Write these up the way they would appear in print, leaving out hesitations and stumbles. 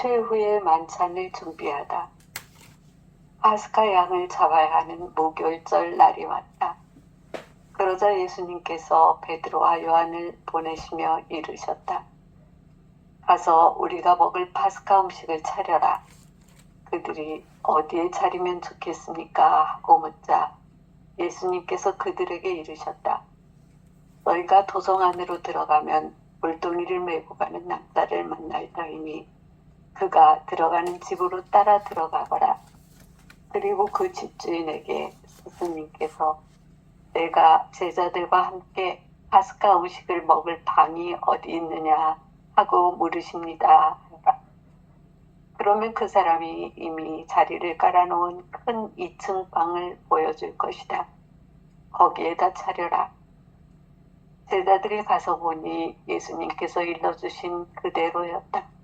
최후의 만찬을 준비하다. 파스카 양을 잡아야 하는 목요일절 날이 왔다. 그러자 예수님께서 베드로와 요한을 보내시며 이르셨다. 가서 우리가 먹을 파스카 음식을 차려라. 그들이 어디에 차리면 좋겠습니까? 하고 묻자 예수님께서 그들에게 이르셨다. 너희가 도성 안으로 들어가면 물동이를 메고 가는 납달을 만날 터이니 그가 들어가는 집으로 따라 들어가거라. 그리고 그 집주인에게 스승님께서 내가 제자들과 함께 파스카 음식을 먹을 방이 어디 있느냐 하고 물으십니다. 그러면 그 사람이 이미 자리를 깔아놓은 큰 2층 방을 보여줄 것이다. 거기에다 차려라. 제자들이 가서 보니 예수님께서 일러주신 그대로였다.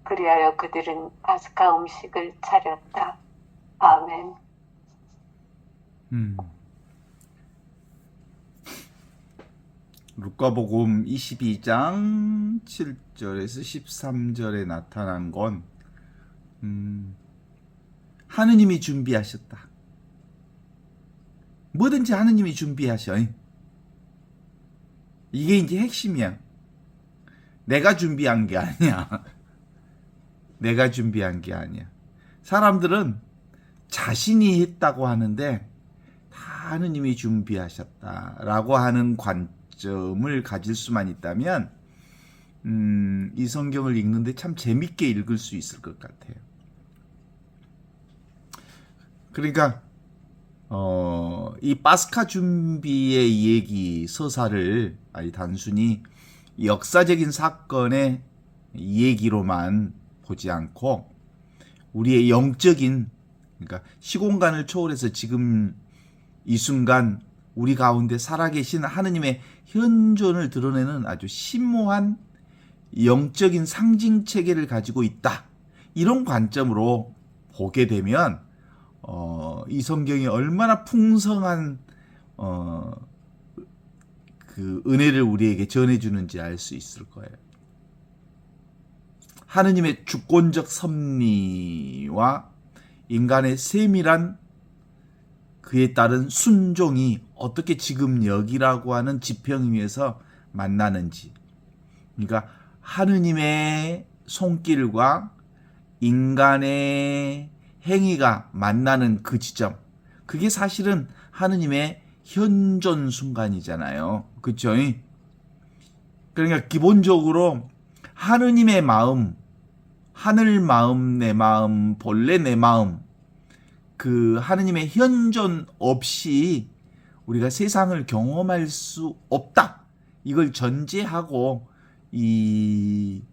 그리하여 그들은 파스카 음식을 차렸다. 아멘. 루카복음 22장 7절에서 13절에 나타난 건 하느님이 준비하셨다. 뭐든지 하느님이 준비하셔. 이게 이제 핵심이야. 내가 준비한 게 아니야. 내가 준비한 게 아니야. 사람들은 자신이 했다고 하는데 다 하느님이 준비하셨다라고 하는 관점을 가질 수만 있다면 이 성경을 읽는데 참 재밌게 읽을 수 있을 것 같아요. 그러니까 이 파스카 준비의 얘기 서사를 단순히 역사적인 사건의 얘기로만 보지 않고 우리의 영적인, 그러니까 시공간을 초월해서 지금 이 순간 우리 가운데 살아계신 하느님의 현존을 드러내는 아주 심오한 영적인 상징 체계를 가지고 있다. 이런 관점으로 보게 되면 이 성경이 얼마나 풍성한 그 은혜를 우리에게 전해주는지 알 수 있을 거예요. 하느님의 주권적 섭리와 인간의 세밀한 그에 따른 순종이 어떻게 지금 여기라고 하는 지평 위에서 만나는지, 그러니까 하느님의 손길과 인간의 행위가 만나는 그 지점, 그게 사실은 하느님의 현존 순간이잖아요. 그렇죠? 그러니까 기본적으로 하느님의 마음, 하늘 마음, 내 마음, 본래 내 마음, 그 하느님의 현존 없이 우리가 세상을 경험할 수 없다. 이걸 전제하고 이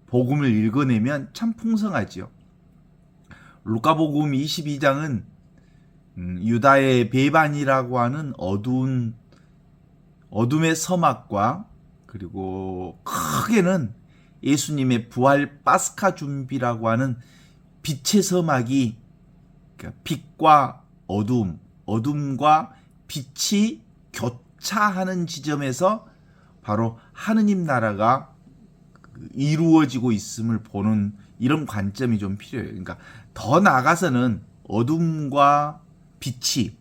복음을 읽어내면 참 풍성하죠. 루카복음 22장은 유다의 베반이라고 하는 어둠의 서막과 그리고 크게는 예수님의 부활 파스카 준비라고 하는 빛의 서막이, 그러니까 빛과 어둠, 어둠과 빛이 교차하는 지점에서 바로 하느님 나라가 이루어지고 있음을 보는 이런 관점이 좀 필요해요. 그러니까 더 나아가서는 어둠과 빛이,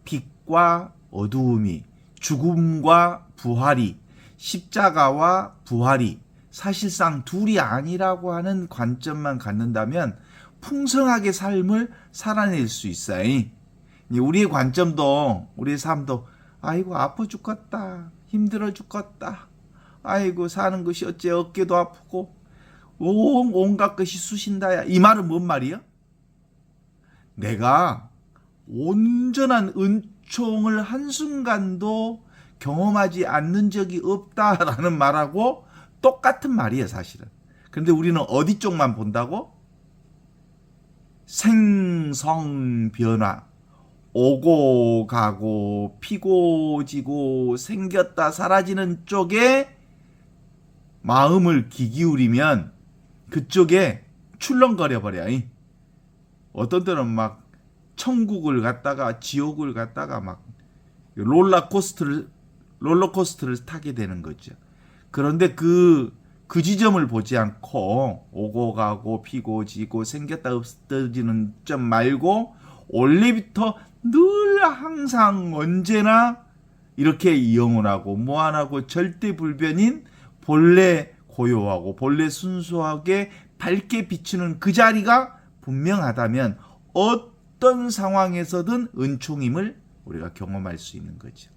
빛과 어두움이, 죽음과 부활이, 십자가와 부활이 사실상 둘이 아니라고 하는 관점만 갖는다면 풍성하게 삶을 살아낼 수 있어요. 우리의 관점도, 우리의 삶도 아이고 아파 죽겠다, 힘들어 죽겠다, 아이고 사는 것이 어째 어깨도 아프고 온갖 것이 쑤신다야. 이 말은 뭔 말이야? 내가 온전한 은총을 한순간도 경험하지 않는 적이 없다라는 말하고 똑같은 말이에요, 사실은. 그런데 우리는 어디 쪽만 본다고? 생성 변화, 오고 가고 피고 지고 생겼다 사라지는 쪽에 마음을 기울이면 그쪽에 출렁거려 버려. 어떤 때는 막 천국을 갔다가 지옥을 갔다가 막 롤러코스터를 타게 되는 거죠. 그런데 그 그 지점을 보지 않고 오고 가고 피고 지고 생겼다 없어지는 점 말고 원래부터 늘 항상 언제나 이렇게 영원하고 무한하고 절대 불변인 본래 고요하고 본래 순수하게 밝게 비추는 그 자리가 분명하다면 어떤 상황에서든 은총임을 우리가 경험할 수 있는 거죠.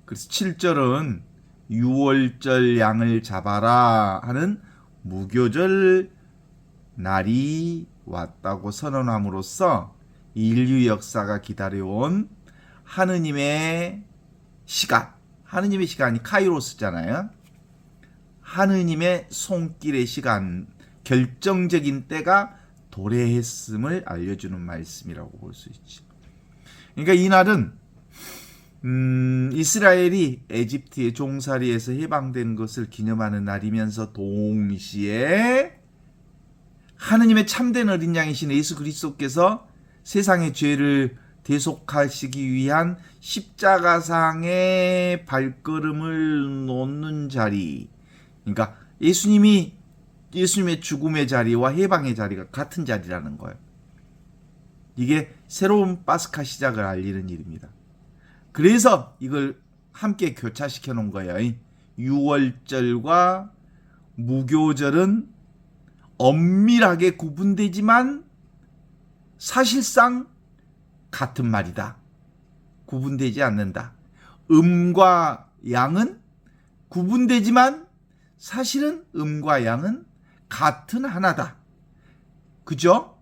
그래서 7절은 유월절 양을 잡아라 하는 무교절 날이 왔다고 선언함으로써 인류 역사가 기다려온 하느님의 시간, 하느님의 시간이 카이로스잖아요. 하느님의 손길의 시간, 결정적인 때가 도래했음을 알려주는 말씀이라고 볼 수 있죠. 그러니까 이날은 이스라엘이 에집트의 종살이에서 해방된 것을 기념하는 날이면서 동시에 하느님의 참된 어린 양이신 예수 그리스도께서 세상의 죄를 대속하시기 위한 십자가상의 발걸음을 놓는 자리, 그러니까 예수님의 죽음의 자리와 해방의 자리가 같은 자리라는 거예요. 이게 새로운 파스카 시작을 알리는 일입니다. 그래서 이걸 함께 교차시켜 놓은 거예요. 유월절과 무교절은 엄밀하게 구분되지만 사실상 같은 말이다. 구분되지 않는다. 음과 양은 구분되지만 사실은 음과 양은 같은 하나다. 그죠?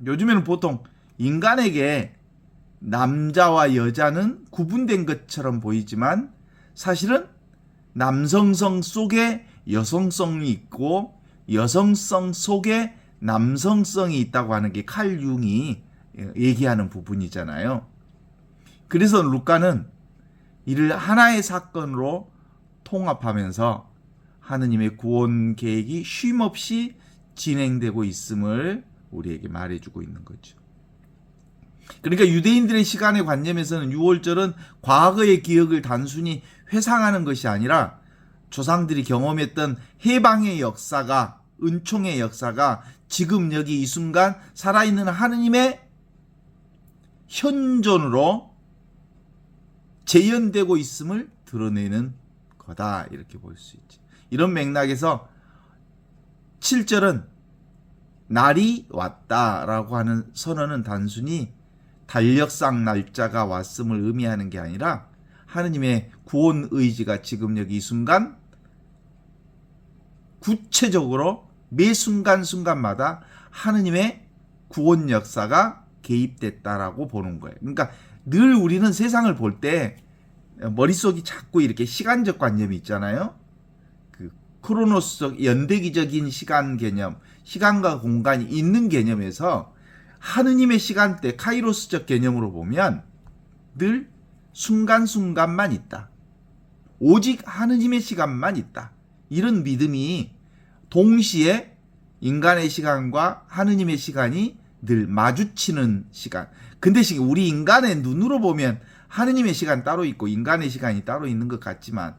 요즘에는 보통 인간에게 남자와 여자는 구분된 것처럼 보이지만 사실은 남성성 속에 여성성이 있고 여성성 속에 남성성이 있다고 하는 게 칼 융이 얘기하는 부분이잖아요. 그래서 루카는 이를 하나의 사건으로 통합하면서 하느님의 구원 계획이 쉼없이 진행되고 있음을 우리에게 말해주고 있는 거죠. 그러니까 유대인들의 시간의 관념에서는 유월절은 과거의 기억을 단순히 회상하는 것이 아니라 조상들이 경험했던 해방의 역사가, 은총의 역사가 지금 여기 이 순간 살아있는 하느님의 현존으로 재현되고 있음을 드러내는 거다, 이렇게 볼 수 있지. 이런 맥락에서 7절은 날이 왔다라고 하는 선언은 단순히 달력상 날짜가 왔음을 의미하는 게 아니라 하느님의 구원 의지가 지금 여기 이 순간 구체적으로 매 순간순간마다 하느님의 구원 역사가 개입됐다라고 보는 거예요. 그러니까 늘 우리는 세상을 볼 때 머릿속이 자꾸 이렇게 시간적 관념이 있잖아요. 그 크로노스적 연대기적인 시간 개념, 시간과 공간이 있는 개념에서 하느님의 시간대, 카이로스적 개념으로 보면 늘 순간순간만 있다. 오직 하느님의 시간만 있다. 이런 믿음이 동시에 인간의 시간과 하느님의 시간이 늘 마주치는 시간. 근데 우리 인간의 눈으로 보면 하느님의 시간 따로 있고 인간의 시간이 따로 있는 것 같지만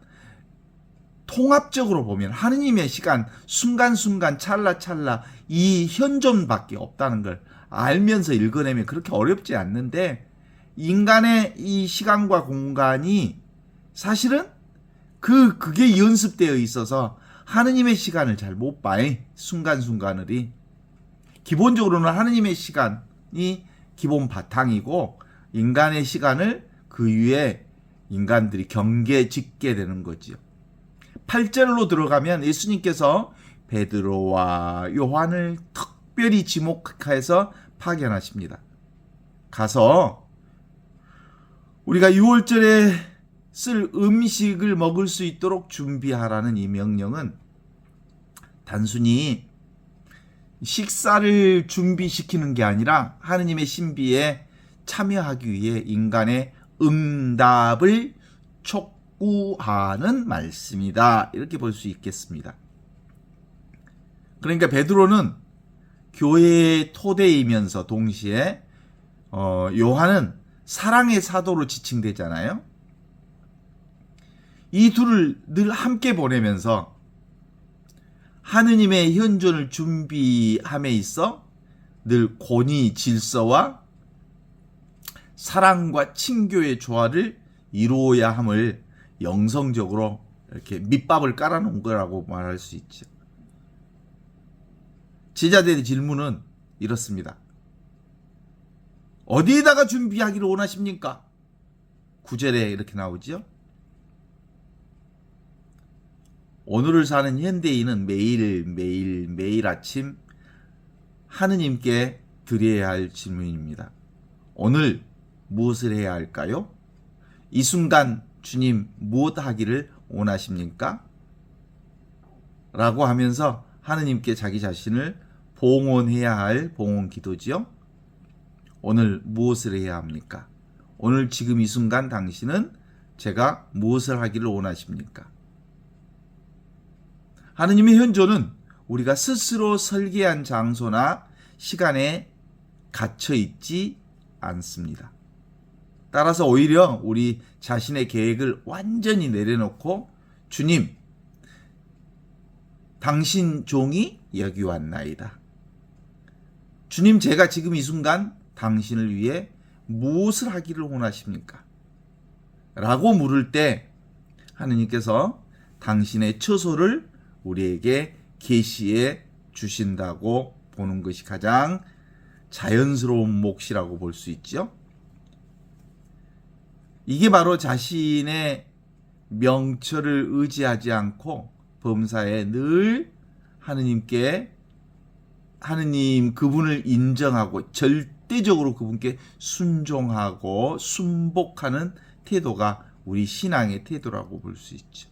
통합적으로 보면 하느님의 시간 순간순간 찰나찰나 이 현존밖에 없다는 걸 알면서 읽어내면 그렇게 어렵지 않는데, 인간의 이 시간과 공간이 사실은 그게 연습되어 있어서 하느님의 시간을 잘 못 봐. 순간순간을이. 기본적으로는 하느님의 시간이 기본 바탕이고 인간의 시간을 그 위에 인간들이 경계 짓게 되는 거지요. 8절로 들어가면 예수님께서 베드로와 요한을 특별히 지목해서 파견하십니다. 가서 우리가 6월절에 쓸 음식을 먹을 수 있도록 준비하라는 이 명령은 단순히 식사를 준비시키는 게 아니라 하느님의 신비에 참여하기 위해 인간의 응답을 촉구하는 말씀이다, 이렇게 볼 수 있겠습니다. 그러니까 베드로는 교회의 토대이면서 동시에 요한은 사랑의 사도로 지칭되잖아요. 이 둘을 늘 함께 보내면서 하느님의 현존을 준비함에 있어 늘 권위, 질서와 사랑과 친교의 조화를 이루어야 함을 영성적으로 이렇게 밑밥을 깔아놓은 거라고 말할 수 있죠. 제자들의 질문은 이렇습니다. 어디에다가 준비하기를 원하십니까? 9절에 이렇게 나오죠. 오늘을 사는 현대인은 매일 아침 하느님께 드려야 할 질문입니다. 오늘 무엇을 해야 할까요? 이 순간 주님 무엇 하기를 원하십니까? 라고 하면서 하느님께 자기 자신을 봉헌해야 할 봉헌 기도지요. 오늘 무엇을 해야 합니까? 오늘 지금 이 순간 당신은 제가 무엇을 하기를 원하십니까? 하느님의 현존은 우리가 스스로 설계한 장소나 시간에 갇혀 있지 않습니다. 따라서 오히려 우리 자신의 계획을 완전히 내려놓고 주님, 당신 종이 여기 왔나이다. 주님, 제가 지금 이 순간 당신을 위해 무엇을 하기를 원하십니까? 라고 물을 때 하느님께서 당신의 처소를 우리에게 계시해 주신다고 보는 것이 가장 자연스러운 몫이라고 볼 수 있죠. 이게 바로 자신의 명철을 의지하지 않고 범사에 늘 하느님께 하느님 그분을 인정하고 절대적으로 그분께 순종하고 순복하는 태도가 우리 신앙의 태도라고 볼 수 있죠.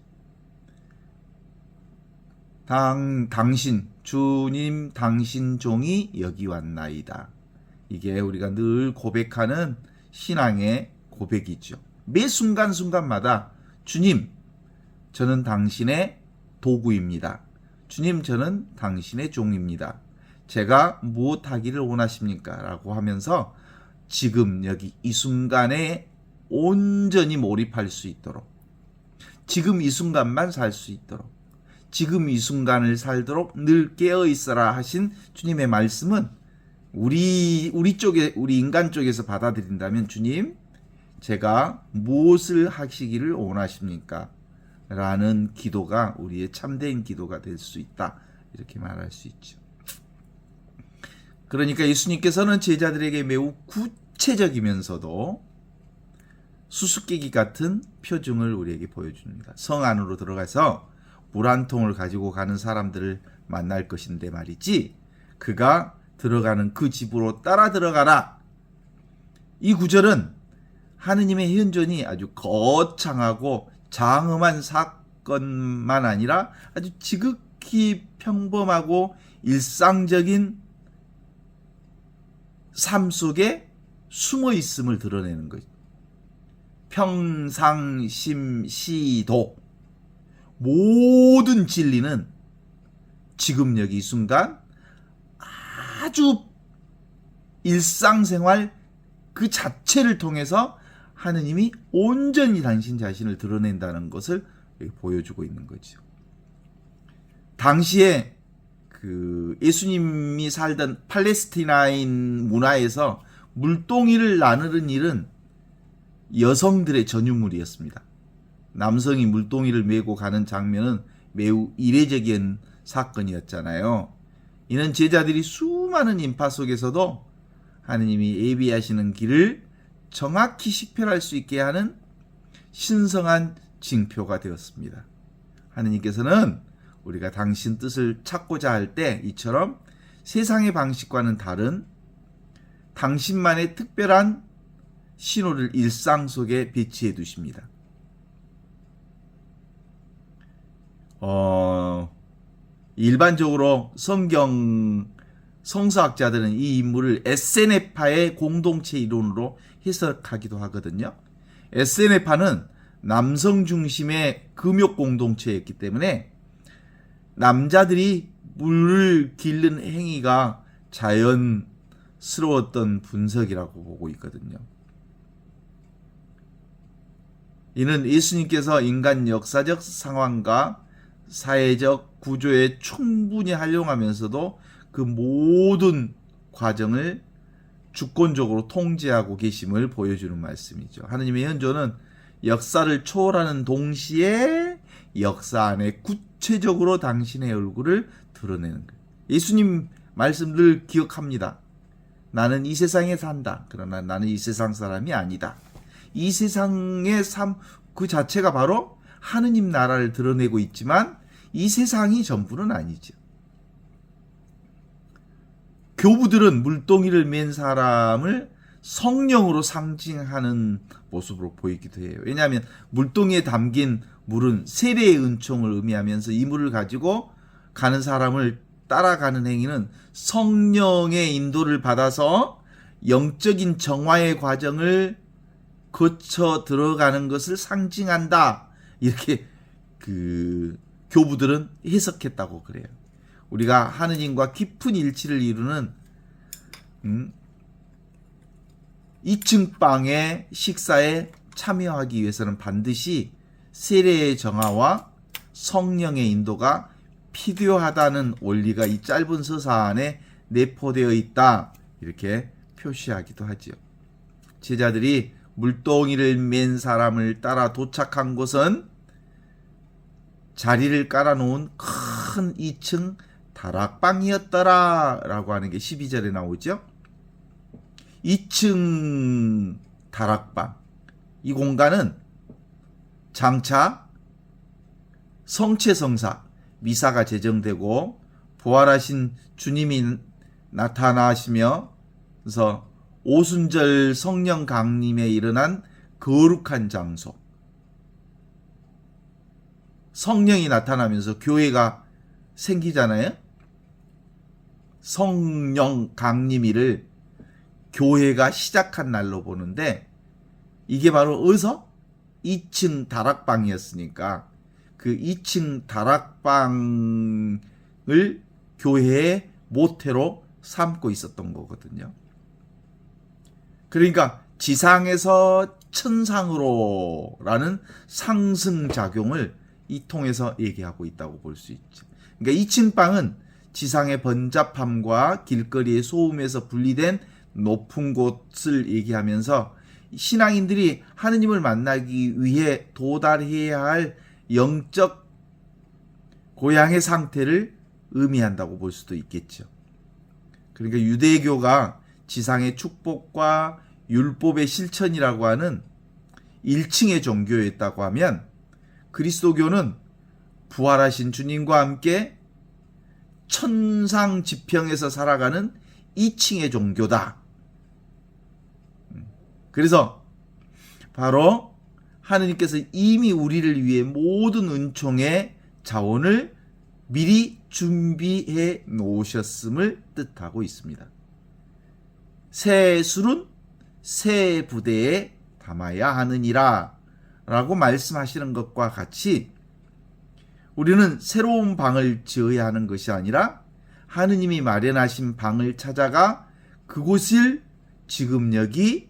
당신 주님 당신 종이 여기 왔나이다. 이게 우리가 늘 고백하는 신앙의 고백이죠. 매 순간순간마다 주님, 저는 당신의 도구입니다. 주님, 저는 당신의 종입니다. 제가 무엇 하기를 원하십니까? 라고 하면서 지금 여기 이 순간에 온전히 몰입할 수 있도록, 지금 이 순간만 살 수 있도록, 지금 이 순간을 살도록 늘 깨어 있어라 하신 주님의 말씀은 우리 인간 쪽에서 받아들인다면 주님, 제가 무엇을 하시기를 원하십니까? 라는 기도가 우리의 참된 기도가 될 수 있다. 이렇게 말할 수 있죠. 그러니까 예수님께서는 제자들에게 매우 구체적이면서도 수수께끼 같은 표정을 우리에게 보여줍니다. 성 안으로 들어가서 물 한 통을 가지고 가는 사람들을 만날 것인데 말이지, 그가 들어가는 그 집으로 따라 들어가라. 이 구절은 하느님의 현존이 아주 거창하고 장엄한 사건만 아니라 아주 지극히 평범하고 일상적인 삶 속에 숨어 있음을 드러내는 거죠. 평상심시도 모든 진리는 지금 여기 이 순간 아주 일상생활 그 자체를 통해서 하느님이 온전히 당신 자신을 드러낸다는 것을 보여주고 있는 거죠. 당시에 그 예수님이 살던 팔레스티나인 문화에서 물동이를 나누는 일은 여성들의 전유물이었습니다. 남성이 물동이를 메고 가는 장면은 매우 이례적인 사건이었잖아요. 이는 제자들이 수많은 인파 속에서도 하느님이 예비하시는 길을 정확히 식별할 수 있게 하는 신성한 징표가 되었습니다. 하느님께서는 우리가 당신 뜻을 찾고자 할 때 이처럼 세상의 방식과는 다른 당신만의 특별한 신호를 일상 속에 배치해 두십니다. 일반적으로 성서학자들은 이 인물을 에세네파의 공동체 이론으로 해석하기도 하거든요. 에세네파는 남성 중심의 금욕 공동체였기 때문에 남자들이 물을 길른 행위가 자연스러웠던 분석이라고 보고 있거든요. 이는 예수님께서 인간 역사적 상황과 사회적 구조에 충분히 활용하면서도 그 모든 과정을 주권적으로 통제하고 계심을 보여주는 말씀이죠. 하느님의 현존은 역사를 초월하는 동시에 역사 안에 구체적으로 당신의 얼굴을 드러내는 거예요. 예수님 말씀 늘 기억합니다. 나는 이 세상에 산다. 그러나 나는 이 세상 사람이 아니다. 이 세상의 삶 그 자체가 바로 하느님 나라를 드러내고 있지만 이 세상이 전부는 아니죠. 교부들은 물동이를 맨 사람을 성령으로 상징하는 모습으로 보이기도 해요. 왜냐하면 물동이에 담긴 물은 세례의 은총을 의미하면서 이 물을 가지고 가는 사람을 따라가는 행위는 성령의 인도를 받아서 영적인 정화의 과정을 거쳐 들어가는 것을 상징한다. 이렇게 교부들은 해석했다고 그래요. 우리가 하느님과 깊은 일치를 이루는 2층 방의 식사에 참여하기 위해서는 반드시 세례의 정화와 성령의 인도가 필요하다는 원리가 이 짧은 서사 안에 내포되어 있다. 이렇게 표시하기도 하죠. 제자들이 물동이를 맨 사람을 따라 도착한 곳은 자리를 깔아놓은 큰 2층 다락방이었더라 라고 하는 게 12절에 나오죠. 2층 다락방, 이 공간은 장차 성체성사 미사가 제정되고 부활하신 주님이 나타나시며 그래서 오순절 성령 강림에 일어난 거룩한 장소, 성령이 나타나면서 교회가 생기잖아요. 성령 강림일을 교회가 시작한 날로 보는데 이게 바로 어디서? 2층 다락방이었으니까 그 2층 다락방을 교회의 모태로 삼고 있었던 거거든요. 그러니까 지상에서 천상으로라는 상승작용을 이 통해서 얘기하고 있다고 볼 수 있죠. 그러니까 2층 방은 지상의 번잡함과 길거리의 소음에서 분리된 높은 곳을 얘기하면서 신앙인들이 하느님을 만나기 위해 도달해야 할 영적 고향의 상태를 의미한다고 볼 수도 있겠죠. 그러니까 유대교가 지상의 축복과 율법의 실천이라고 하는 1층의 종교였다고 하면 그리스도교는 부활하신 주님과 함께 천상 지평에서 살아가는 2층의 종교다. 그래서 바로 하느님께서 이미 우리를 위해 모든 은총의 자원을 미리 준비해 놓으셨음을 뜻하고 있습니다. 새 술은 새 부대에 담아야 하느니라 라고 말씀하시는 것과 같이 우리는 새로운 방을 지어야 하는 것이 아니라 하느님이 마련하신 방을 찾아가 그곳을 지금 여기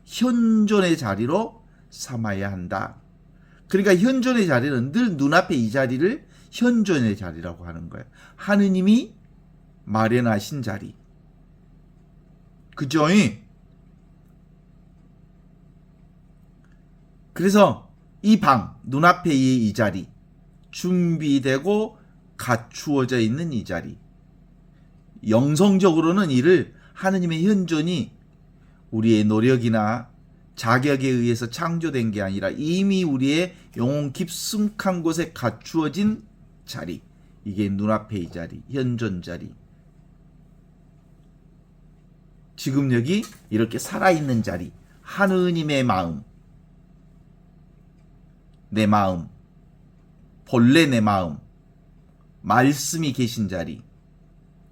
현존의 자리로 삼아야 한다. 그러니까 현존의 자리는 늘 눈앞에 이 자리를 현존의 자리라고 하는 거예요. 하느님이 마련하신 자리. 그죠? 그래서 이 방, 눈앞의 이 자리, 준비되고 갖추어져 있는 이 자리. 영성적으로는 이를 하느님의 현존이 우리의 노력이나 자격에 의해서 창조된 게 아니라 이미 우리의 영혼 깊숙한 곳에 갖추어진 자리. 이게 눈앞의 이 자리, 현존 자리. 지금 여기 이렇게 살아있는 자리. 하느님의 마음. 내 마음. 본래 내 마음. 말씀이 계신 자리.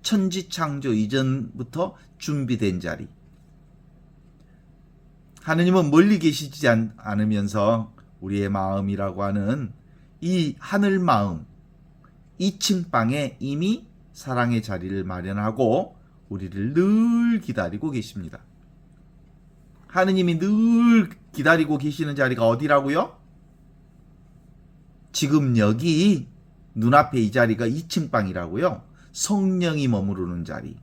천지창조 이전부터 준비된 자리. 하느님은 멀리 계시지 않으면서 우리의 마음이라고 하는 이 하늘 마음, 2층 방에 이미 사랑의 자리를 마련하고 우리를 늘 기다리고 계십니다. 하느님이 늘 기다리고 계시는 자리가 어디라고요? 지금 여기 눈앞에 이 자리가 2층 방이라고요. 성령이 머무르는 자리.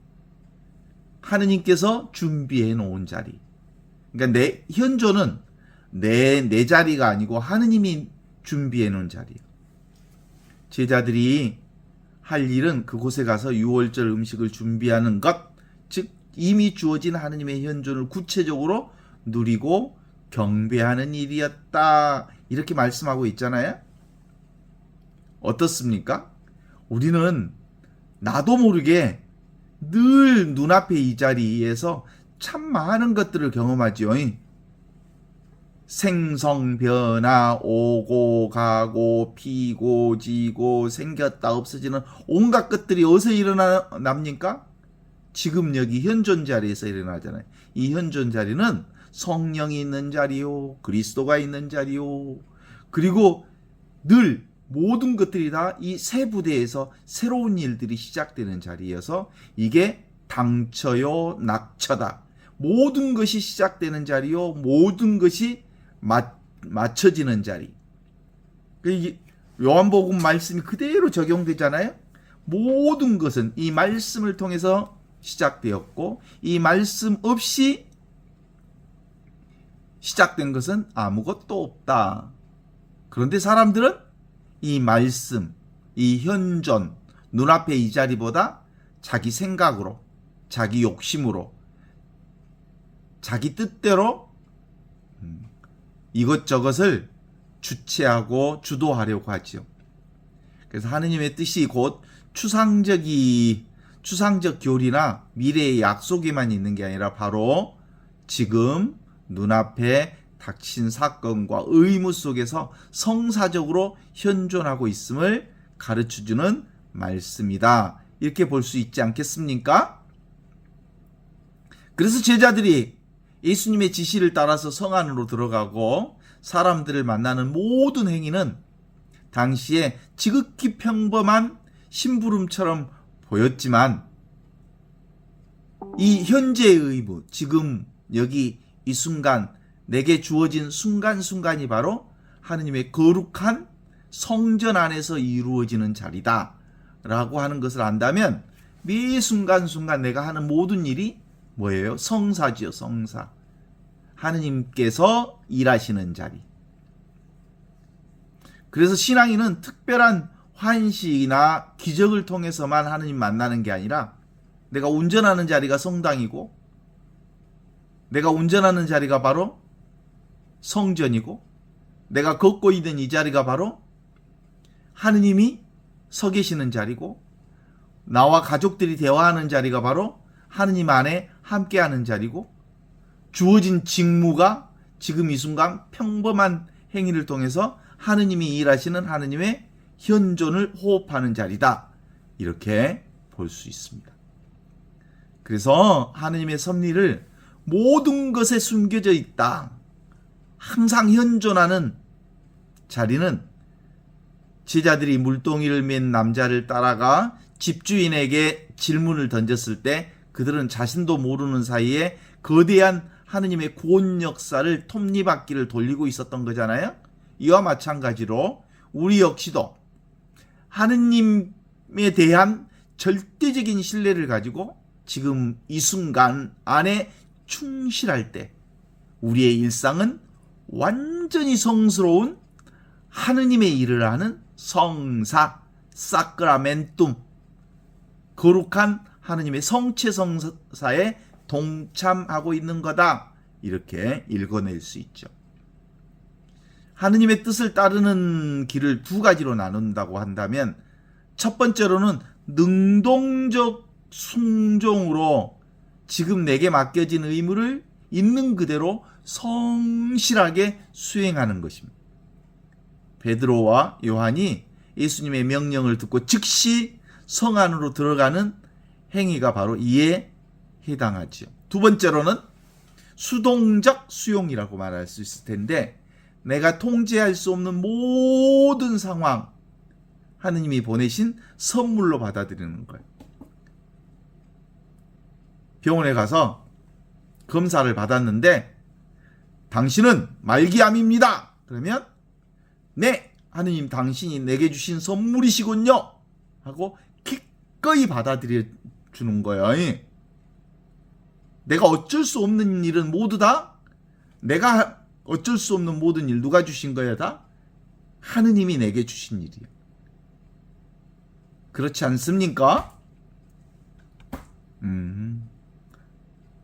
하느님께서 준비해 놓은 자리. 그러니까 내 현존은 내 자리가 아니고 하느님이 준비해 놓은 자리예요. 제자들이 할 일은 그곳에 가서 유월절 음식을 준비하는 것, 즉 이미 주어진 하느님의 현존을 구체적으로 누리고 경배하는 일이었다. 이렇게 말씀하고 있잖아요. 어떻습니까? 우리는 나도 모르게 늘 눈앞에 이 자리에서 참 많은 것들을 경험하지요. 생성변화, 오고 가고 피고 지고 생겼다 없어지는 온갖 것들이 어디서 일어납니까? 지금 여기 현존 자리에서 일어나잖아요. 이 현존 자리는 성령이 있는 자리요, 그리스도가 있는 자리요, 그리고 늘 모든 것들이 다 이 세 부대에서 새로운 일들이 시작되는 자리여서 이게 당처요 낙처다. 모든 것이 시작되는 자리요, 모든 것이 맞춰지는 자리. 요한복음 말씀이 그대로 적용되잖아요. 모든 것은 이 말씀을 통해서 시작되었고 이 말씀 없이 시작된 것은 아무것도 없다. 그런데 사람들은 이 말씀, 이 현존, 눈앞에 이 자리보다 자기 생각으로, 자기 욕심으로, 자기 뜻대로 이것저것을 주체하고 주도하려고 하지요. 그래서 하느님의 뜻이 곧 추상적 교리나 미래의 약속에만 있는 게 아니라 바로 지금 눈앞에 닥친 사건과 의무 속에서 성사적으로 현존하고 있음을 가르쳐주는 말씀이다. 이렇게 볼 수 있지 않겠습니까? 그래서 제자들이 예수님의 지시를 따라서 성 안으로 들어가고 사람들을 만나는 모든 행위는 당시에 지극히 평범한 심부름처럼 보였지만 이 현재의 의무, 지금 여기 이 순간 내게 주어진 순간순간이 바로 하느님의 거룩한 성전 안에서 이루어지는 자리다 라고 하는 것을 안다면 매 순간순간 내가 하는 모든 일이 뭐예요? 성사지요, 성사. 하느님께서 일하시는 자리. 그래서 신앙인은 특별한 환시나 기적을 통해서만 하느님 만나는 게 아니라 내가 운전하는 자리가 성당이고 내가 운전하는 자리가 바로 성전이고 내가 걷고 있는 이 자리가 바로 하느님이 서 계시는 자리고 나와 가족들이 대화하는 자리가 바로 하느님 안에 함께하는 자리고 주어진 직무가 지금 이 순간 평범한 행위를 통해서 하느님이 일하시는 하느님의 현존을 호흡하는 자리다. 이렇게 볼 수 있습니다. 그래서 하느님의 섭리를 모든 것에 숨겨져 있다. 항상 현존하는 자리는 제자들이 물동이를 맨 남자를 따라가 집주인에게 질문을 던졌을 때 그들은 자신도 모르는 사이에 거대한 하느님의 구원 역사를 톱니바퀴를 돌리고 있었던 거잖아요. 이와 마찬가지로 우리 역시도 하느님에 대한 절대적인 신뢰를 가지고 지금 이 순간 안에 충실할 때 우리의 일상은 완전히 성스러운 하느님의 일을 하는 성사, 사크라멘툼, 거룩한 하느님의 성체 성사에 동참하고 있는 거다. 이렇게 읽어낼 수 있죠. 하느님의 뜻을 따르는 길을 두 가지로 나눈다고 한다면 첫 번째로는 능동적 순종으로 지금 내게 맡겨진 의무를 있는 그대로 성실하게 수행하는 것입니다. 베드로와 요한이 예수님의 명령을 듣고 즉시 성 안으로 들어가는 행위가 바로 이에 해당하죠. 두 번째로는 수동적 수용이라고 말할 수 있을 텐데 내가 통제할 수 없는 모든 상황 하느님이 보내신 선물로 받아들이는 거예요. 병원에 가서 검사를 받았는데 당신은 말기암입니다. 그러면 네, 하느님 당신이 내게 주신 선물이시군요 하고 기꺼이 받아들여 주는 거예요. 내가 어쩔 수 없는 일은 모두 다 내가 어쩔 수 없는 모든 일 누가 주신 거야? 다 하느님이 내게 주신 일이에요. 그렇지 않습니까?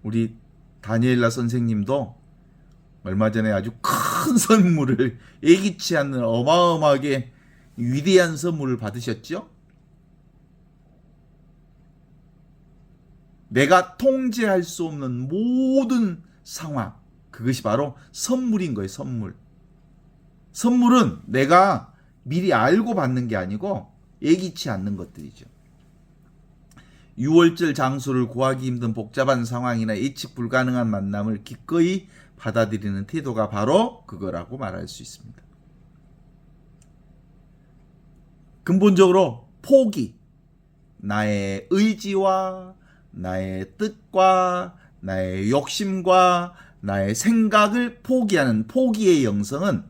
우리 다니엘라 선생님도 얼마 전에 아주 큰 선물을 예기치 않는 어마어마하게 위대한 선물을 받으셨죠? 내가 통제할 수 없는 모든 상황, 그것이 바로 선물인 거예요. 선물은 내가 미리 알고 받는 게 아니고 예기치 않는 것들이죠. 6월절 장소를 구하기 힘든 복잡한 상황이나 예측 불가능한 만남을 기꺼이 받아들이는 태도가 바로 그거라고 말할 수 있습니다. 근본적으로 포기, 나의 의지와 나의 뜻과 나의 욕심과 나의 생각을 포기하는 포기의 영성은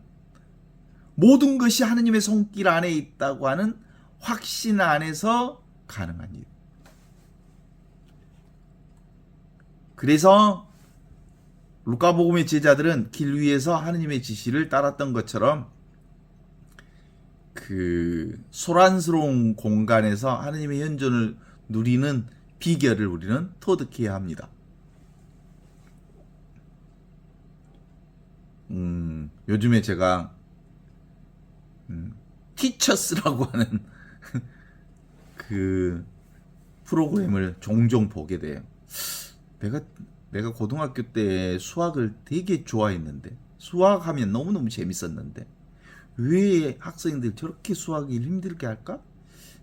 모든 것이 하느님의 손길 안에 있다고 하는 확신 안에서 가능한 일. 그래서 루카복음의 제자들은 길 위에서 하느님의 지시를 따랐던 것처럼 그 소란스러운 공간에서 하느님의 현존을 누리는 비결을 우리는 터득해야 합니다. 요즘에 제가 티처스라고 하는 그 프로그램을 종종 보게 돼요. 내가 고등학교 때 수학을 되게 좋아했는데, 수학하면 너무너무 재밌었는데 왜 학생들 저렇게 수학이 힘들게 할까?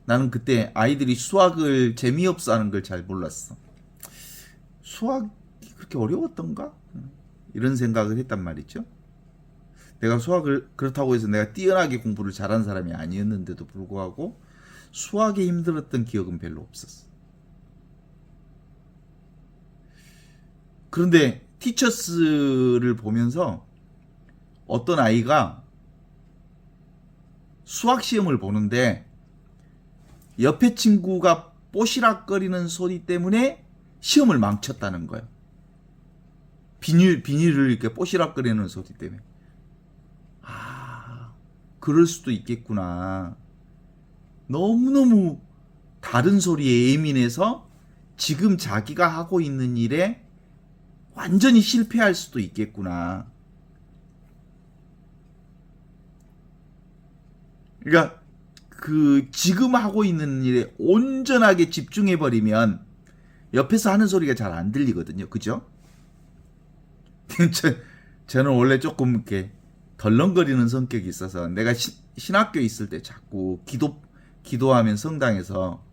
나는 그때 아이들이 수학을 재미없어 하는 걸 잘 몰랐어. 수학이 그렇게 어려웠던가? 이런 생각을 했단 말이죠. 내가 수학을 그렇다고 해서 내가 뛰어나게 공부를 잘한 사람이 아니었는데도 불구하고 수학에 힘들었던 기억은 별로 없었어. 그런데 티처스를 보면서 어떤 아이가 수학 시험을 보는데 옆에 친구가 뽀시락거리는 소리 때문에 시험을 망쳤다는 거예요. 비닐을 이렇게 뽀시락거리는 소리 때문에. 그럴 수도 있겠구나. 너무너무 다른 소리에 예민해서 지금 자기가 하고 있는 일에 완전히 실패할 수도 있겠구나. 그러니까 그 지금 하고 있는 일에 온전하게 집중해 버리면 옆에서 하는 소리가 잘 안 들리거든요. 그죠? 저는 원래 조금 이렇게 덜렁거리는 성격이 있어서 내가 신학교에 있을 때 자꾸 기도하면 성당에서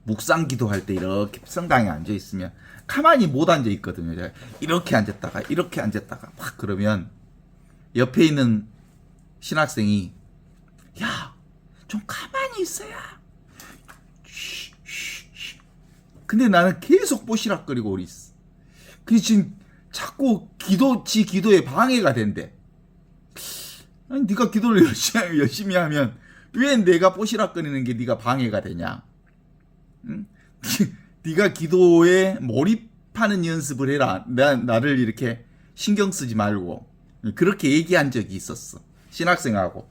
묵상 기도할 때 이렇게 성당에 앉아 있으면 가만히 못 앉아 있거든요. 제가 이렇게 앉았다가 막 그러면 옆에 있는 신학생이 야, 좀 가만히 있어야. 근데 나는 계속 뽀시락거리고 있어. 근데 지금 자꾸 지 기도에 방해가 된대. 아니, 네가 기도를 열심히 하면 왜 내가 뽀시락거리는 게 네가 방해가 되냐? 응? 네가 기도에 몰입하는 연습을 해라. 나를 이렇게 신경 쓰지 말고. 그렇게 얘기한 적이 있었어. 신학생하고.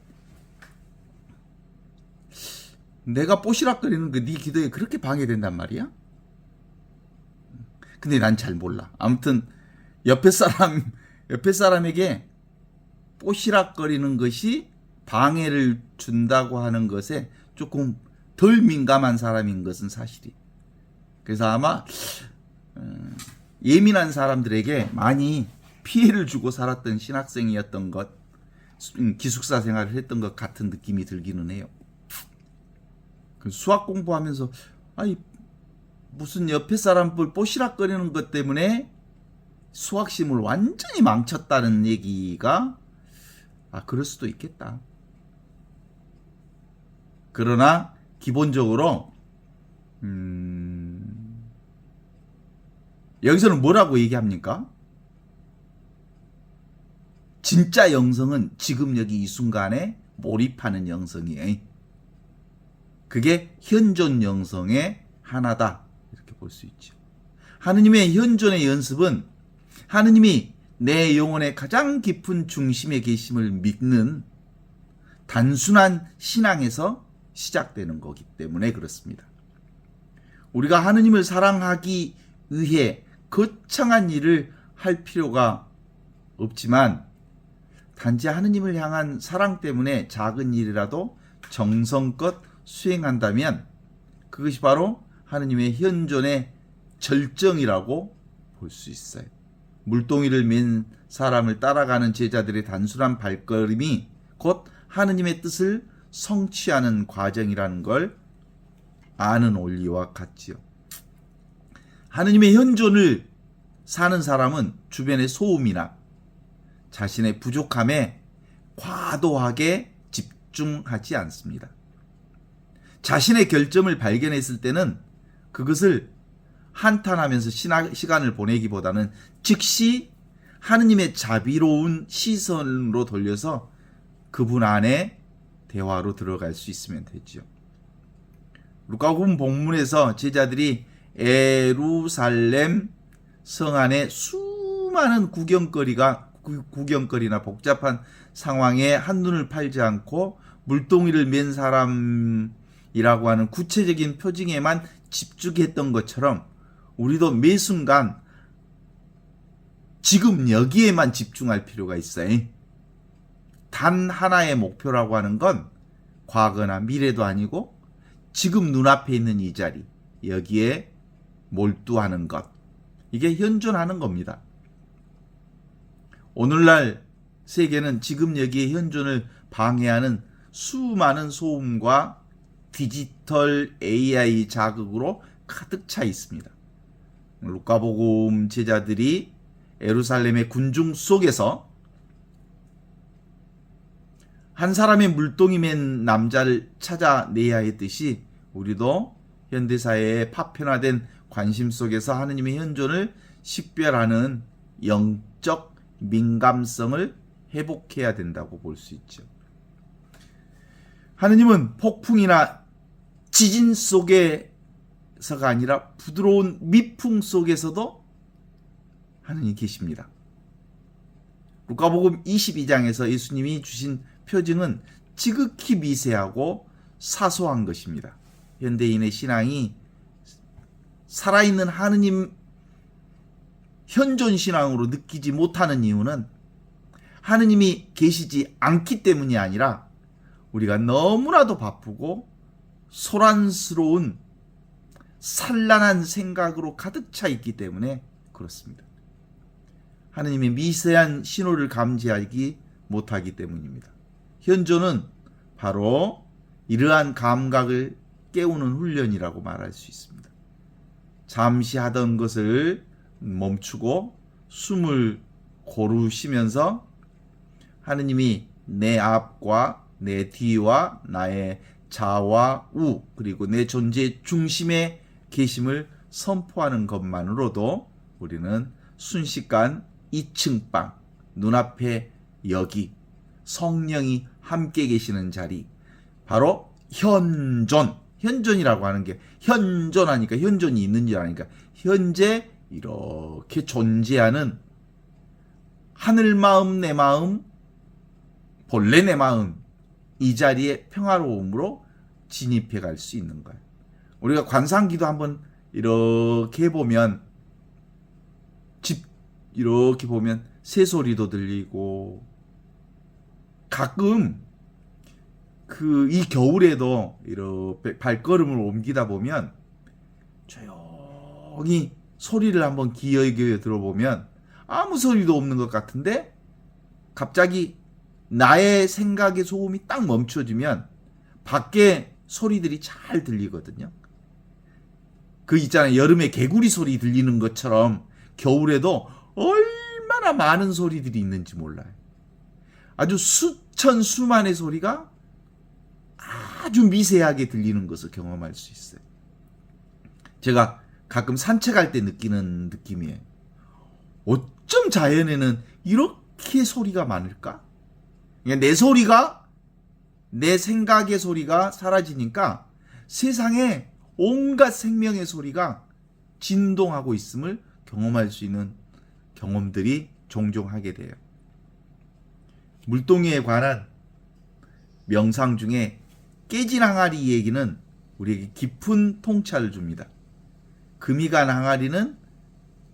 내가 뽀시락거리는 게 네 기도에 그렇게 방해된단 말이야? 근데 난 잘 몰라. 아무튼 옆에 사람에게 뽀시락거리는 것이 방해를 준다고 하는 것에 조금 덜 민감한 사람인 것은 사실이에요. 그래서 아마 예민한 사람들에게 많이 피해를 주고 살았던 신학생이었던 것, 기숙사 생활을 했던 것 같은 느낌이 들기는 해요. 수학 공부하면서 아니 무슨 옆에 사람을 뽀시락거리는 것 때문에 수학심을 완전히 망쳤다는 얘기가 그럴 수도 있겠다. 그러나 기본적으로 여기서는 뭐라고 얘기합니까? 진짜 영성은 지금 여기 이 순간에 몰입하는 영성이에요. 그게 현존 영성의 하나다. 이렇게 볼 수 있죠. 하느님의 현존의 연습은 하느님이 내 영혼의 가장 깊은 중심에 계심을 믿는 단순한 신앙에서 시작되는 거기 때문에 그렇습니다. 우리가 하느님을 사랑하기 위해 거창한 일을 할 필요가 없지만 단지 하느님을 향한 사랑 때문에 작은 일이라도 정성껏 수행한다면 그것이 바로 하느님의 현존의 절정이라고 볼 수 있어요. 물동이를 맨 사람을 따라가는 제자들의 단순한 발걸음이 곧 하느님의 뜻을 성취하는 과정이라는 걸 아는 원리와 같지요. 하느님의 현존을 사는 사람은 주변의 소음이나 자신의 부족함에 과도하게 집중하지 않습니다. 자신의 결점을 발견했을 때는 그것을 한탄하면서 시간을 보내기보다는 즉시 하느님의 자비로운 시선으로 돌려서 그분 안에 대화로 들어갈 수 있으면 되죠. 루카복음 본문에서 제자들이 예루살렘 성 안에 수많은 구경거리나 복잡한 상황에 한눈을 팔지 않고 물동이를 맨 사람이라고 하는 구체적인 표징에만 집중했던 것처럼 우리도 매 순간 지금 여기에만 집중할 필요가 있어요. 단 하나의 목표라고 하는 건 과거나 미래도 아니고 지금 눈앞에 있는 이 자리, 여기에 몰두하는 것. 이게 현존하는 겁니다. 오늘날 세계는 지금 여기에 현존을 방해하는 수많은 소음과 디지털 AI 자극으로 가득 차 있습니다. 루카복음 제자들이 예루살렘의 군중 속에서 한 사람의 물동이 맨 남자를 찾아내야 했듯이 우리도 현대사회의 파편화된 관심 속에서 하느님의 현존을 식별하는 영적 민감성을 회복해야 된다고 볼 수 있죠. 하느님은 폭풍이나 지진 속에서가 아니라 부드러운 미풍 속에서도 하느님이 계십니다. 루카복음 22장에서 예수님이 주신 표징은 지극히 미세하고 사소한 것입니다. 현대인의 신앙이 살아있는 하느님 현존 신앙으로 느끼지 못하는 이유는 하느님이 계시지 않기 때문이 아니라 우리가 너무나도 바쁘고 소란스러운 산란한 생각으로 가득 차 있기 때문에 그렇습니다. 하느님의 미세한 신호를 감지하기 못하기 때문입니다. 현존은 바로 이러한 감각을 깨우는 훈련이라고 말할 수 있습니다. 잠시 하던 것을 멈추고 숨을 고루 쉬면서 하느님이 내 앞과 내 뒤와 나의 좌와 우 그리고 내 존재의 중심에 계심을 선포하는 것만으로도 우리는 순식간 2층 방 눈앞에 여기 성령이 함께 계시는 자리 바로 현존이라고 하는 게 현존하니까 현존이 있는 줄 아니까 현재 이렇게 존재하는 하늘 마음 내 마음 본래 내 마음 이 자리에 평화로움으로 진입해 갈 수 있는 거예요. 우리가 관상기도 한번 이렇게 보면 이렇게 보면 새소리도 들리고 가끔 이 겨울에도 이렇게 발걸음을 옮기다 보면 조용히 소리를 한번 기어이 들어보면 아무 소리도 없는 것 같은데 갑자기 나의 생각의 소음이 딱 멈춰지면 밖에 소리들이 잘 들리거든요. 그 있잖아요. 여름에 개구리 소리 들리는 것처럼 겨울에도 얼마나 많은 소리들이 있는지 몰라요. 아주 수만의 소리가 아주 미세하게 들리는 것을 경험할 수 있어요. 제가 가끔 산책할 때 느끼는 느낌이에요. 어쩜 자연에는 이렇게 이렇게 소리가 많을까? 그러니까 내 소리가, 내 생각의 소리가 사라지니까 세상에 온갖 생명의 소리가 진동하고 있음을 경험할 수 있는 경험들이 종종 하게 돼요. 물동이에 관한 명상 중에 깨진 항아리 얘기는 우리에게 깊은 통찰을 줍니다. 금이 간 항아리는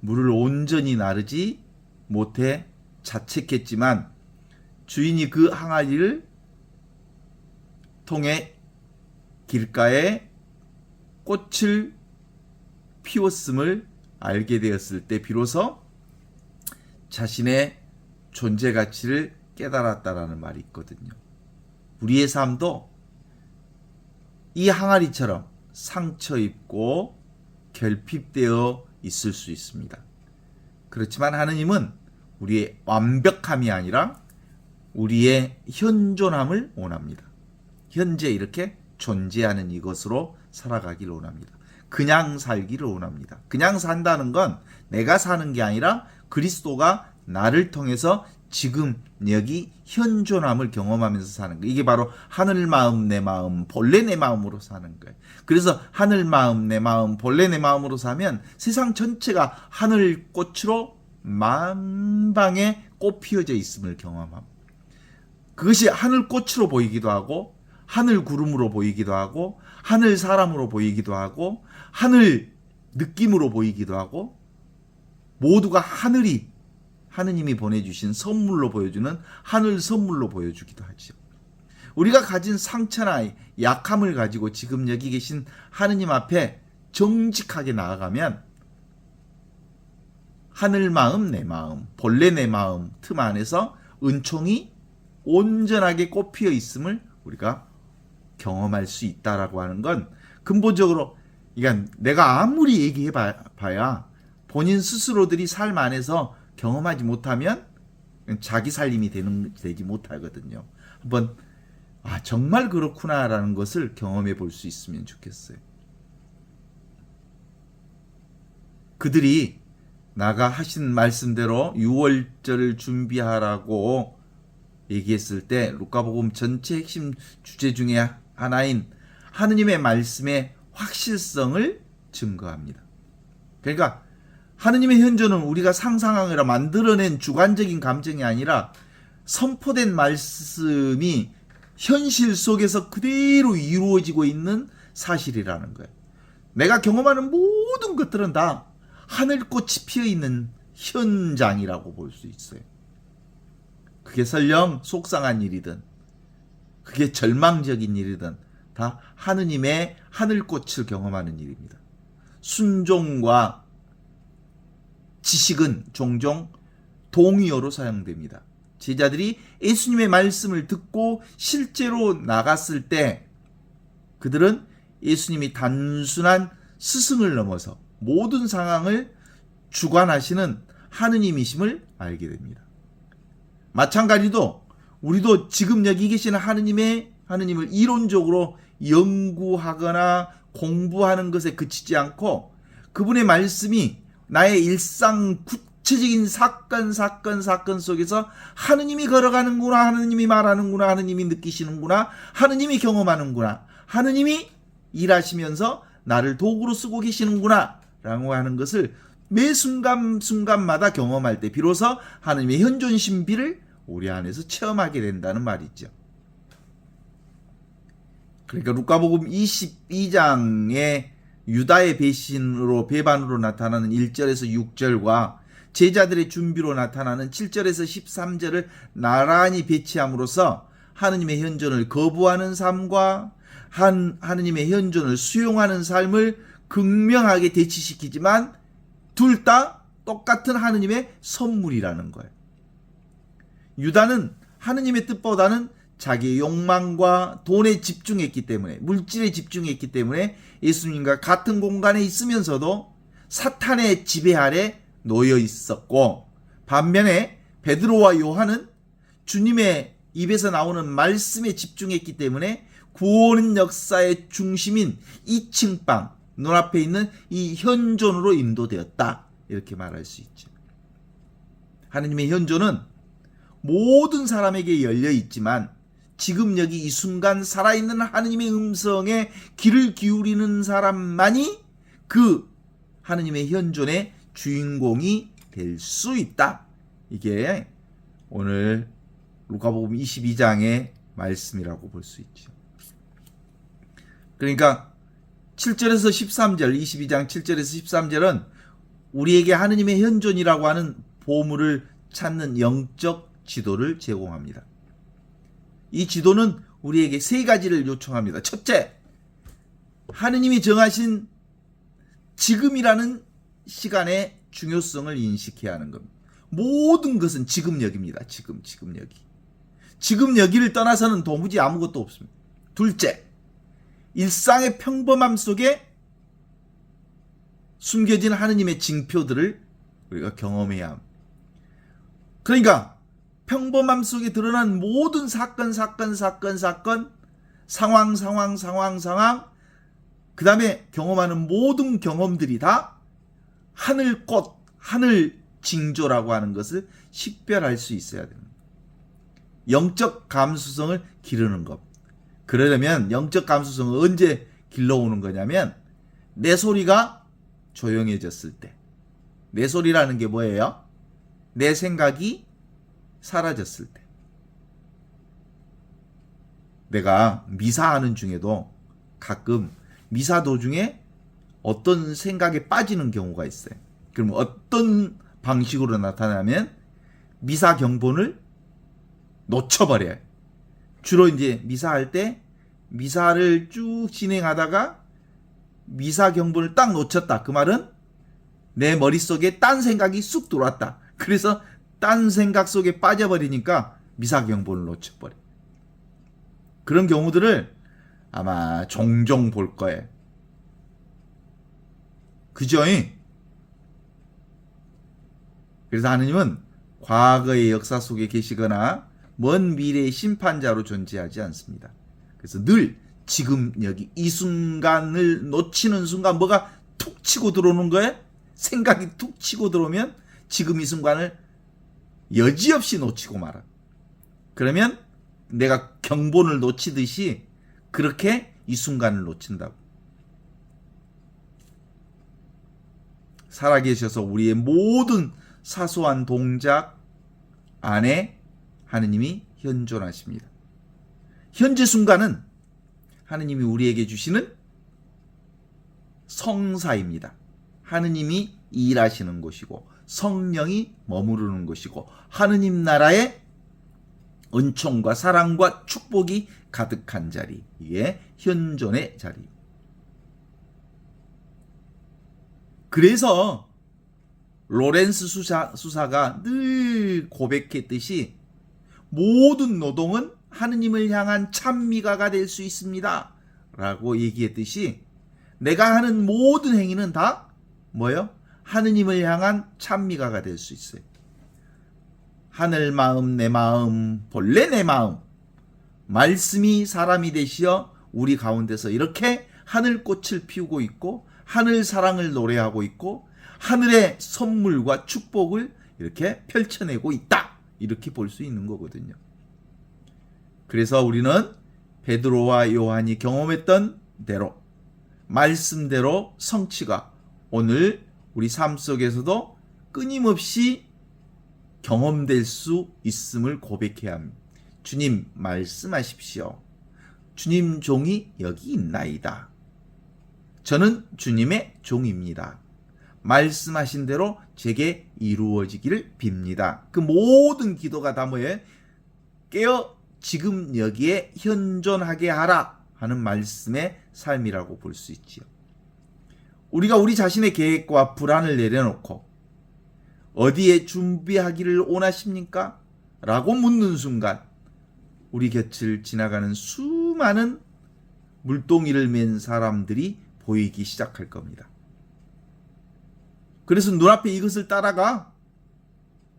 물을 온전히 나르지 못해 자책했지만 주인이 그 항아리를 통해 길가에 꽃을 피웠음을 알게 되었을 때 비로소 자신의 존재 가치를 깨달았다라는 말이 있거든요. 우리의 삶도 이 항아리처럼 상처 입고 결핍되어 있을 수 있습니다. 그렇지만 하느님은 우리의 완벽함이 아니라 우리의 현존함을 원합니다. 현재 이렇게 존재하는 이것으로 살아가기를 원합니다. 그냥 살기를 원합니다. 그냥 산다는 건 내가 사는 게 아니라 그리스도가 나를 통해서 지금 여기 현존함을 경험하면서 사는 거예요. 이게 바로 하늘 마음 내 마음 본래 내 마음으로 사는 거예요. 그래서 하늘 마음 내 마음 본래 내 마음으로 사면 세상 전체가 하늘꽃으로 만방에 꽃 피어져 있음을 경험합니다. 그것이 하늘꽃으로 보이기도 하고 하늘 구름으로 보이기도 하고 하늘 사람으로 보이기도 하고 하늘 느낌으로 보이기도 하고 모두가 하느님이 보내주신 선물로 보여주는 하늘 선물로 보여주기도 하죠. 우리가 가진 상처나 약함을 가지고 지금 여기 계신 하느님 앞에 정직하게 나아가면 하늘 마음 내 마음 본래 내 마음 틈 안에서 은총이 온전하게 꽃피어 있음을 우리가 경험할 수 있다라고 하는 건 근본적으로 그러니까 내가 아무리 얘기해 봐야 본인 스스로들이 삶 안에서 경험하지 못하면 자기 살림이 되지 못하거든요. 한번 정말 그렇구나라는 것을 경험해 볼 수 있으면 좋겠어요. 그들이 나가 하신 말씀대로 6월절을 준비하라고 얘기했을 때 루카복음 전체 핵심 주제 중에 하나인 하느님의 말씀의 확실성을 증거합니다. 그러니까 하느님의 현존은 우리가 상상하거나 만들어낸 주관적인 감정이 아니라 선포된 말씀이 현실 속에서 그대로 이루어지고 있는 사실이라는 거예요. 내가 경험하는 모든 것들은 다 하늘꽃이 피어있는 현장이라고 볼 수 있어요. 그게 설령 속상한 일이든 그게 절망적인 일이든 다 하느님의 하늘꽃을 경험하는 일입니다. 순종과 지식은 종종 동의어로 사용됩니다. 제자들이 예수님의 말씀을 듣고 실제로 나갔을 때 그들은 예수님이 단순한 스승을 넘어서 모든 상황을 주관하시는 하느님이심을 알게 됩니다. 마찬가지로 우리도 지금 여기 계시는 하느님을 이론적으로 연구하거나 공부하는 것에 그치지 않고 그분의 말씀이 나의 일상 구체적인 사건 속에서 하느님이 걸어가는구나, 하느님이 말하는구나, 하느님이 느끼시는구나, 하느님이 경험하는구나, 하느님이 일하시면서 나를 도구로 쓰고 계시는구나 라고 하는 것을 매 순간마다 경험할 때 비로소 하느님의 현존 신비를 우리 안에서 체험하게 된다는 말이죠. 그러니까 루카복음 22장에 유다의 배반으로 나타나는 1절에서 6절과 제자들의 준비로 나타나는 7절에서 13절을 나란히 배치함으로써 하느님의 현존을 거부하는 삶과 하느님의 현존을 수용하는 삶을 극명하게 대치시키지만 둘 다 똑같은 하느님의 선물이라는 거예요. 유다는 하느님의 뜻보다는 자기의 욕망과 돈에 집중했기 때문에 물질에 집중했기 때문에 예수님과 같은 공간에 있으면서도 사탄의 지배 아래 놓여 있었고 반면에 베드로와 요한은 주님의 입에서 나오는 말씀에 집중했기 때문에 구원 역사의 중심인 2층 방 눈앞에 있는 이 현존으로 인도되었다 이렇게 말할 수 있죠. 하느님의 현존은 모든 사람에게 열려 있지만 지금 여기 이 순간 살아있는 하느님의 음성에 귀를 기울이는 사람만이 그 하느님의 현존의 주인공이 될 수 있다. 이게 오늘 루카복음 22장의 말씀이라고 볼 수 있죠. 그러니까 7절에서 13절, 22장 7절에서 13절은 우리에게 하느님의 현존이라고 하는 보물을 찾는 영적 지도를 제공합니다. 이 지도는 우리에게 세 가지를 요청합니다. 첫째, 하느님이 정하신 지금이라는 시간의 중요성을 인식해야 하는 겁니다. 모든 것은 지금역입니다. 지금역이. 지금여기를 떠나서는 도무지 아무것도 없습니다. 둘째, 일상의 평범함 속에 숨겨진 하느님의 징표들을 우리가 경험해야 합니다. 그러니까 평범함 속에 드러난 모든 사건, 상황, 그 다음에 경험하는 모든 경험들이 다 하늘꽃, 하늘 징조라고 하는 것을 식별할 수 있어야 됩니다. 영적 감수성을 기르는 것. 그러려면 영적 감수성을 언제 길러오는 거냐면 내 소리가 조용해졌을 때. 내 소리라는 게 뭐예요? 내 생각이 사라졌을 때. 내가 미사하는 중에도 가끔 미사 도중에 어떤 생각에 빠지는 경우가 있어요. 그럼 어떤 방식으로 나타나면 미사 경본을 놓쳐버려요. 주로 이제 미사할 때 미사를 쭉 진행하다가 미사 경본을 딱 놓쳤다. 그 말은 내 머릿속에 딴 생각이 쑥 들어왔다. 그래서 딴 생각 속에 빠져버리니까 미사 경본을 놓쳐버려. 그런 경우들을 아마 종종 볼 거예요. 그죠? 그래서 하느님은 과거의 역사 속에 계시거나 먼 미래의 심판자로 존재하지 않습니다. 그래서 늘 지금 여기 이 순간을 놓치는 순간 뭐가 툭 치고 들어오는 거예요? 생각이 툭 치고 들어오면 지금 이 순간을 여지없이 놓치고 말아. 그러면 내가 경본을 놓치듯이 그렇게 이 순간을 놓친다고. 살아계셔서 우리의 모든 사소한 동작 안에 하느님이 현존하십니다. 현재 순간은 하느님이 우리에게 주시는 성사입니다. 하느님이 일하시는 곳이고 성령이 머무르는 곳이고 하느님 나라의 은총과 사랑과 축복이 가득한 자리, 이게 현존의 자리. 그래서 로렌스 수사가 늘 고백했듯이 모든 노동은 하느님을 향한 찬미가가 될 수 있습니다 라고 얘기했듯이 내가 하는 모든 행위는 다 뭐요? 하느님을 향한 찬미가가 될 수 있어요. 하늘 마음 내 마음 본래 내 마음, 말씀이 사람이 되시어 우리 가운데서 이렇게 하늘꽃을 피우고 있고 하늘 사랑을 노래하고 있고 하늘의 선물과 축복을 이렇게 펼쳐내고 있다, 이렇게 볼 수 있는 거거든요. 그래서 우리는 베드로와 요한이 경험했던 대로 말씀대로 성취가 오늘 우리 삶 속에서도 끊임없이 경험될 수 있음을 고백해야 합니다. 주님 말씀하십시오. 주님 종이 여기 있나이다. 저는 주님의 종입니다. 말씀하신 대로 제게 이루어지기를 빕니다. 그 모든 기도가 다 뭐예요? 깨어 지금 여기에 현존하게 하라 하는 말씀의 삶이라고 볼 수 있지요. 우리가 우리 자신의 계획과 불안을 내려놓고 어디에 준비하기를 원하십니까? 라고 묻는 순간 우리 곁을 지나가는 수많은 물동이를 맨 사람들이 보이기 시작할 겁니다. 그래서 눈앞에 이것을 따라가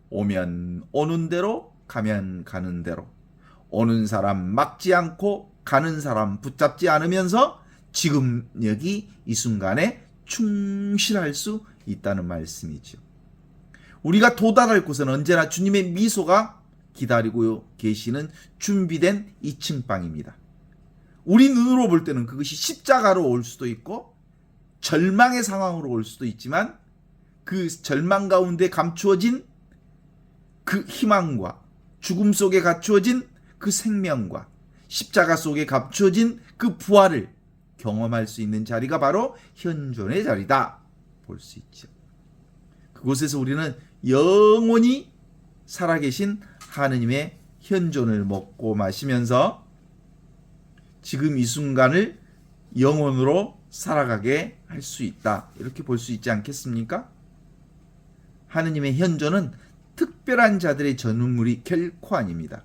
오면 오는 대로 가면 가는 대로 오는 사람 막지 않고 가는 사람 붙잡지 않으면서 지금 여기 이 순간에 충실할 수 있다는 말씀이죠. 우리가 도달할 곳은 언제나 주님의 미소가 기다리고 계시는 준비된 2층 방입니다. 우리 눈으로 볼 때는 그것이 십자가로 올 수도 있고 절망의 상황으로 올 수도 있지만 그 절망 가운데 감추어진 그 희망과 죽음 속에 갖추어진 그 생명과 십자가 속에 감추어진 그 부활을 경험할 수 있는 자리가 바로 현존의 자리다 볼 수 있죠. 그곳에서 우리는 영원히 살아계신 하느님의 현존을 먹고 마시면서 지금 이 순간을 영원으로 살아가게 할 수 있다. 이렇게 볼 수 있지 않겠습니까? 하느님의 현존은 특별한 자들의 전유물이 결코 아닙니다.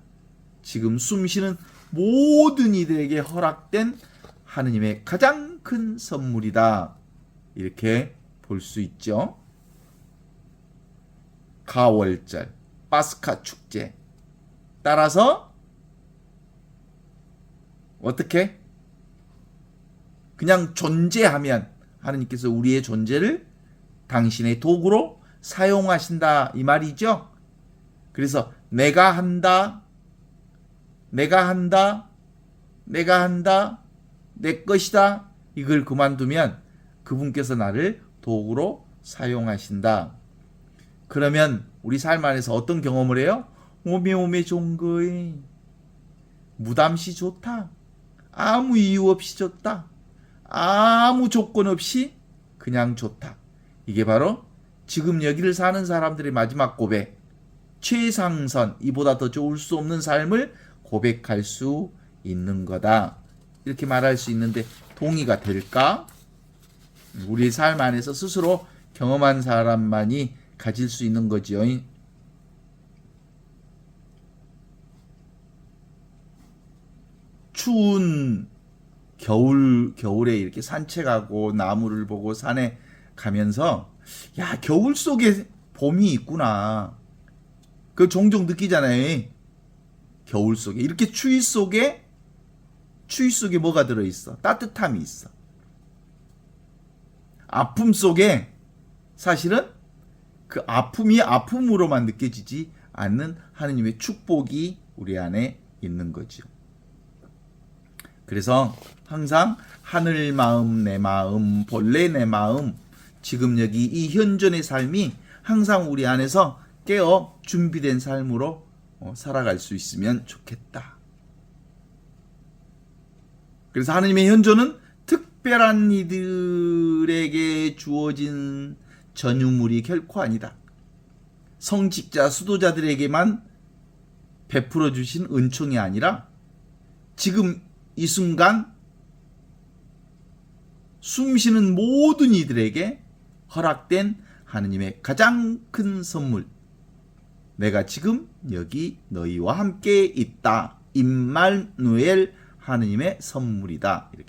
지금 숨쉬는 모든 이들에게 허락된 하느님의 가장 큰 선물이다. 이렇게 볼 수 있죠. 가월절, 파스카 축제. 따라서 어떻게? 그냥 존재하면 하느님께서 우리의 존재를 당신의 도구로 사용하신다 이 말이죠. 그래서 내가 한다, 내가 한다, 내가 한다, 내 것이다 이걸 그만두면 그분께서 나를 도구로 사용하신다. 그러면 우리 삶 안에서 어떤 경험을 해요? 오메오메 좋은 거에 무담시 좋다. 아무 이유 없이 좋다. 아무 조건 없이 그냥 좋다. 이게 바로 지금 여기를 사는 사람들의 마지막 고백, 최상선, 이보다 더 좋을 수 없는 삶을 고백할 수 있는 거다. 이렇게 말할 수 있는데 동의가 될까? 우리 삶 안에서 스스로 경험한 사람만이 가질 수 있는 거지요. 추운 겨울에 이렇게 산책하고 나무를 보고 산에 가면서 야, 겨울 속에 봄이 있구나. 그 종종 느끼잖아요. 겨울 속에 이렇게 추위 속에 뭐가 들어있어? 따뜻함이 있어. 아픔 속에 사실은 그 아픔이 아픔으로만 느껴지지 않는 하느님의 축복이 우리 안에 있는 거죠. 그래서 항상 하늘 마음 내 마음 본래 내 마음 지금 여기 이 현존의 삶이 항상 우리 안에서 깨어 준비된 삶으로 살아갈 수 있으면 좋겠다. 그래서 하느님의 현존은 특별한 이들에게 주어진 전유물이 결코 아니다. 성직자 수도자들에게만 베풀어 주신 은총이 아니라 지금 이 순간 숨쉬는 모든 이들에게 허락된 하느님의 가장 큰 선물. 내가 지금 여기 너희와 함께 있다. 임마누엘 하느님의 선물이다. 이렇게